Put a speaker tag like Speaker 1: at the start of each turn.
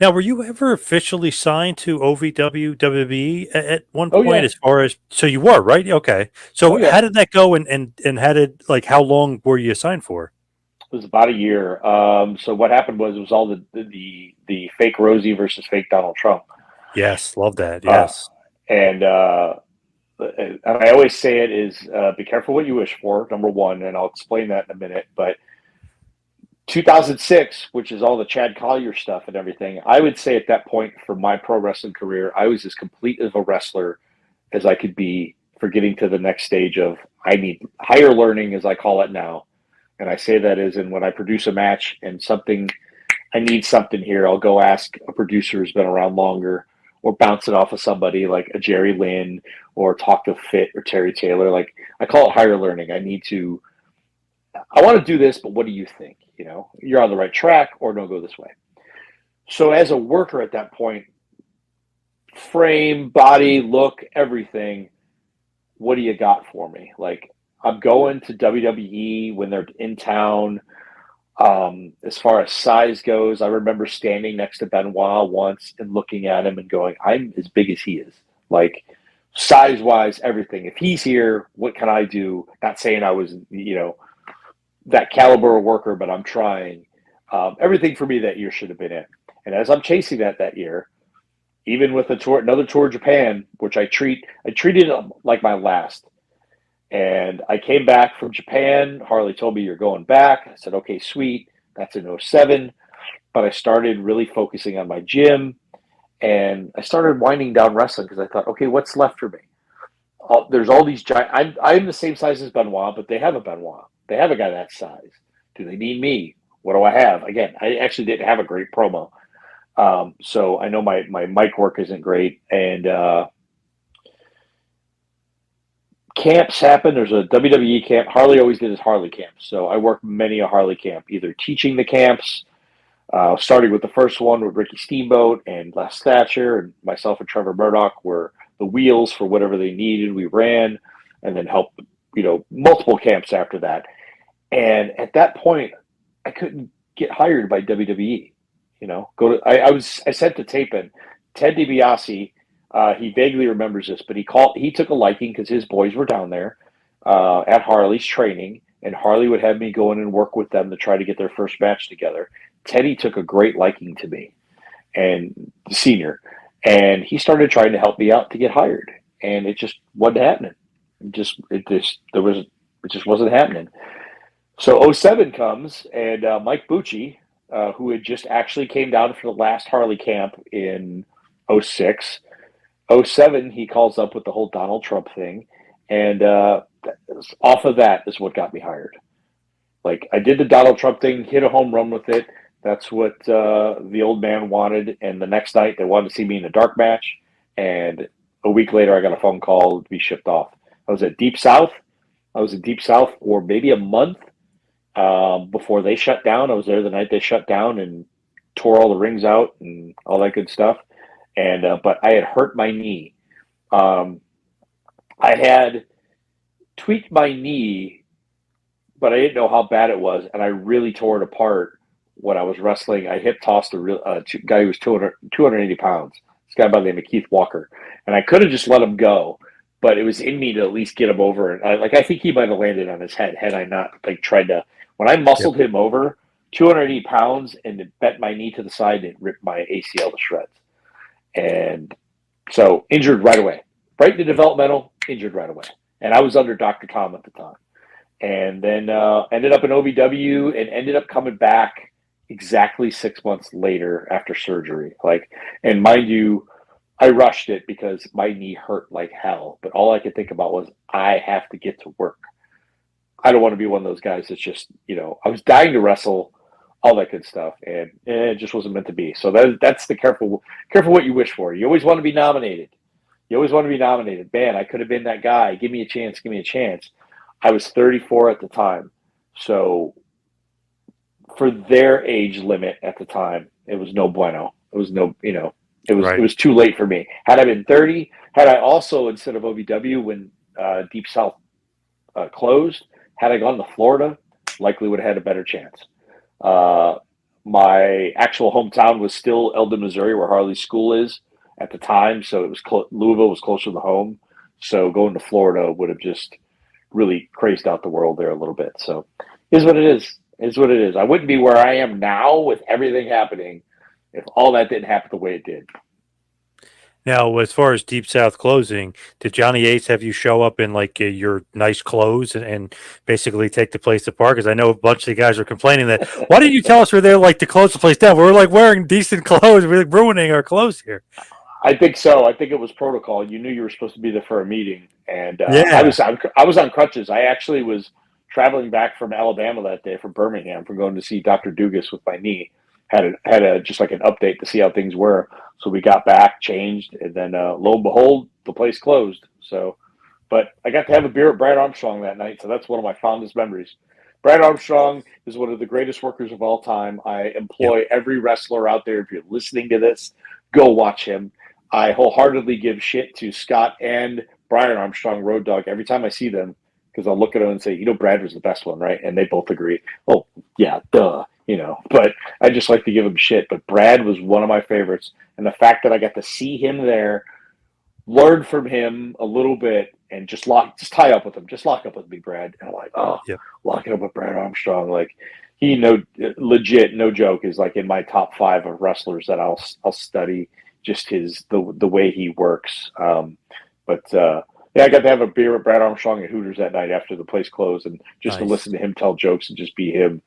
Speaker 1: Now, were you ever officially signed to OVW WWE at one
Speaker 2: Oh
Speaker 1: point
Speaker 2: yeah,
Speaker 1: as far as so you were, right? Okay.
Speaker 2: oh
Speaker 1: So
Speaker 2: yeah.
Speaker 1: how did that go and how did like how long were you signed for?
Speaker 2: It was about a year. So what happened was it was all the fake Rosie versus fake Donald Trump.
Speaker 1: Yes, love that.
Speaker 2: Uh,
Speaker 1: Yes.
Speaker 2: and I always say it is be careful what you wish for, number one, and I'll explain that in a minute. But 2006, which is all the Chad Collier stuff and everything, I would say at that point for my pro wrestling career, I was as complete of a wrestler as I could be for getting to the next stage of I need higher learning, as I call it now. And I say that as in when I produce a match and something, I need something here, I'll go ask a producer who's been around longer or bounce it off of somebody like a Jerry Lynn or talk to Fit or Terry Taylor. Like I call it higher learning. I want to do this, but what do you think? You know, you're on the right track or don't go this way. So as a worker at that point, frame, body, look, everything, what do you got for me? Like I'm going to WWE when they're in town. As far as size goes, I remember standing next to Benoit once and looking at him and going, I'm as big as he is. Like size wise, everything. If he's here, what can I do? Not saying I was, that caliber of worker, but I'm trying. Everything for me that year should have been it. And as I'm chasing that year, even with another tour of Japan, which I treated it like my last. And I came back from Japan. Harley told me you're going back. I said, okay, sweet. That's in '07. But I started really focusing on my gym and I started winding down wrestling because I thought, okay, what's left for me? There's all these giant. I'm the same size as Benoit, but they have a Benoit. They have a guy that size. Do they need me? What do I have? Again, I actually didn't have a great promo. So I know my mic work isn't great. And camps happen. There's a WWE camp. Harley always did his Harley camps. So I worked many a Harley camp, either teaching the camps, starting with the first one with Ricky Steamboat and Les Thatcher, and myself and Trevor Murdoch were the wheels for whatever they needed. We ran and then helped, multiple camps after that. And at that point, I couldn't get hired by WWE. I sent the tape in. Ted DiBiase, he vaguely remembers this, but he took a liking because his boys were down there at Harley's training, and Harley would have me go in and work with them to try to get their first match together. Teddy took a great liking to me, and the senior, and he started trying to help me out to get hired, and it just wasn't happening. It just wasn't happening. So '07 comes, and Mike Bucci, who had just actually came down for the last Harley camp in '06, '07, he calls up with the whole Donald Trump thing, and off of that is what got me hired. Like I did the Donald Trump thing, hit a home run with it. That's what the old man wanted. And the next night, they wanted to see me in a dark match. And a week later, I got a phone call to be shipped off. I was at Deep South. I was in Deep South for maybe a month before they shut down. I was there the night they shut down and tore all the rings out and all that good stuff. And but I had hurt my knee. Um, I had tweaked my knee, but I didn't know how bad it was, and I really tore it apart when I was wrestling. I hip tossed a guy who was 280 pounds. This guy by the name of Keith Walker, and I could have just let him go, but it was in me to at least get him over. And I think he might have landed on his head had I not tried to. When I
Speaker 1: Yep.
Speaker 2: muscled him over, 280 pounds, and it bent my knee to the side and it ripped my ACL to shreds. And so injured right away, right into developmental, injured right away. And I was under Dr. Tom at the time. And then ended up in OVW and ended up coming back exactly 6 months later after surgery. And mind you, I rushed it because my knee hurt like hell. But all I could think about was I have to get to work. I don't want to be one of those guys that's just, I was dying to wrestle, all that good stuff, and it just wasn't meant to be. So that's the careful what you wish for. You always want to be nominated. You always want to be nominated. Man, I could have been that guy. Give me a chance. Give me a chance. I was 34 at the time. So for their age limit at the time, it was no bueno. It was no, it
Speaker 1: Right.
Speaker 2: was too late for me. Had I been 30, had I also, instead of OVW, when Deep South closed, had I gone to Florida, likely would have had a better chance. my actual hometown was still Eldon, Missouri, where Harley's school is at the time. So it was Louisville was closer to home. So going to Florida would have just really crazed out the world there a little bit. So is what it is. Is what it is. I wouldn't be where I am now with everything happening if all that didn't happen the way it did.
Speaker 1: Now, as far as Deep South closing, did Johnny Ace have you show up in like your nice clothes and basically take the place apart? Because I know a bunch of the guys were complaining that why didn't you tell us we're there like to close the place down? We're like wearing decent clothes. We're like, ruining our clothes here.
Speaker 2: I think so. I think it was protocol. You knew you were supposed to be there for a meeting, and
Speaker 1: Yeah.
Speaker 2: I was on crutches. I actually was traveling back from Alabama that day from Birmingham for going to see Dr. Dugas with my knee. Had a just like an update to see how things were. So we got back, changed, and then lo and behold, the place closed. So, but I got to have a beer at Brad Armstrong that night, so that's one of my fondest memories. Brad Armstrong is one of the greatest workers of all time. I
Speaker 1: Yep.
Speaker 2: employ every wrestler out there. If you're listening to this, go watch him. I wholeheartedly give shit to Scott and Brian Armstrong, Road Dogg, every time I see them because I'll look at them and say, Brad was the best one, right? And they both agree. Oh, yeah, duh, But I just like to give him shit. But Brad was one of my favorites. And the fact that I got to see him there, learn from him a little bit, and just tie up with him. Just lock up with me, Brad. And I'm like, oh,
Speaker 1: Yep.
Speaker 2: locking up with Brad Armstrong. Like, he legit, no joke, is like in my top 5 of wrestlers that I'll study just the way he works. Yeah, I got to have a beer with Brad Armstrong at Hooters that night after the place closed, and just to
Speaker 1: Nice.
Speaker 2: listen to him tell jokes and just be him